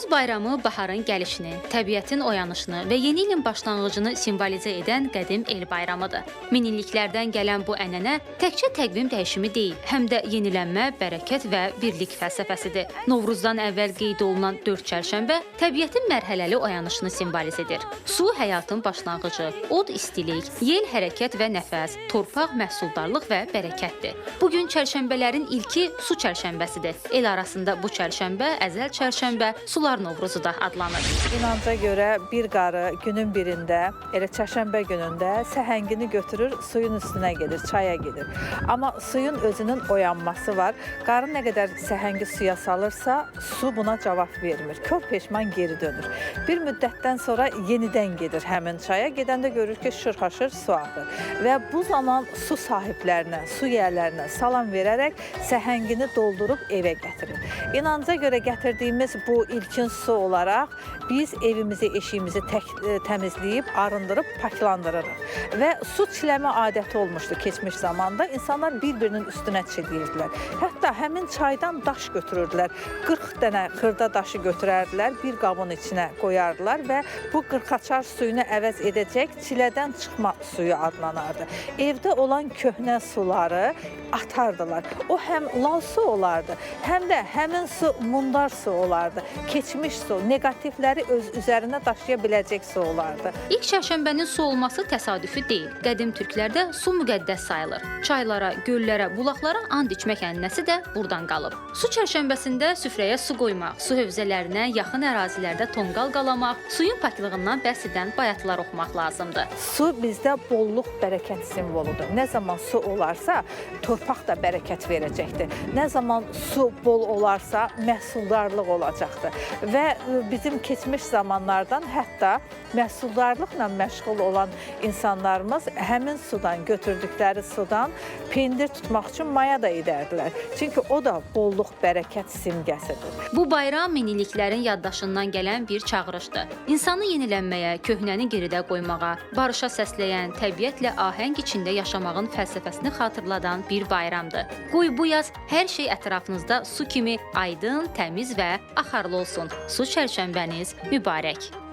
Novruz bayramı baharın gəlişini, təbiətin oyanışını və yeni ilin başlanğıcını simvolizə edən qədim el bayramıdır. Minilliklərdən gələn bu ənənə təkcə təqvim dəyişimi deyil, həm də yenilənmə, bərəkət və birlik fəlsəfəsidir. Novruzdan əvvəl qeyd olunan 4 çərşənbə təbiətin mərhələli oyanışını simboliz edir. Su həyatın başlanğıcı, od istilik, yel hərəkət və nəfəs, torpaq məhsuldarlıq və bərəkətdir. Bu gün çərşənbələrin ilki su çərşənbəsidir. El arasında bu çərşənbə əzəl çərşənbə, Sular Novruzu da adlanır. İnanca görə bir qarı günün birində, elə çərşənbə günündə səhəngini götürür, suyun üstünə gedir, çaya gedir. Amma suyun özünün oyanması var. Qarı nə qədər səhəngi suya salırsa, su buna cavab vermir. Kör peşman geri dönür. Bir müddətdən sonra yenidən gedir həmin çaya. Gedəndə görür ki, şırhaşır su axır. Və bu zaman su sahiblərinə, su yiyələrinə salam verərək səhəngini doldurub evə gətirir. İnanca görə gətirdiyimiz bu ilkin su olaraq biz evimizi, eşiyimizi təmizləyib, arındırıb, paklandırırıq. Və su çiləmə adəti olmuşdu keçmiş zamanda. İnsanlar bir-birinin üstünə çiləyirdilər. Hətta həmin çaydan daş götürürdülər. 40 dənə xırda daşı götürərdilər, bir qabın içinə qoyardılar və bu qırxaçar suyunu əvəz edəcək çilədən çıxma suyu adlanardı. Evdə olan köhnə suları atardılar. O həm lal su olardı, həm də həmin su mundar su olardı. Keçmiş su, negativləri öz üzərinə daşıya biləcək su olardı. İlk çərşənbənin su olması təsadüfi deyil. Qədim türklərdə su müqəddəs sayılır. Çaylara, göllərə, bulaqlara and içmək ənənəsi də buradan qalıb. Su çərşənbəsində süfrəyə su qoymaq, su hövzələrinə yaxın ərazilərdə tonqal qalamaq, suyun paklığından bəhs edən bayatlar oxumaq lazımdır. Su bizdə bolluq, bərəkət simvoludur. Nə zaman su olarsa, torpaq da bərəkət verəcəkdir. Nə zaman su bol olarsa, məhsuldarlıq olacaqdır. Və bizim keçmiş zamanlardan hətta məhsuldarlıqla məşğul olan insanlarımız həmin sudan, götürdükləri sudan pendir tutmaq üçün maya da edərdilər. Çünki o da bolluq, bərəkət simgəsidir. Bu bayram minilliklərin yaddaşından gələn bir çağırışdır. İnsanı yenilənməyə, köhnəni geridə qoymağa, barışa səsləyən, təbiətlə ahəng içində yaşamağın fəlsəfəsini xatırladan bir bayramdır. Qoy bu yaz hər şey ətrafınızda su kimi aydın, təmiz və axarlı olsun. Su çərşənbəniz mübarək.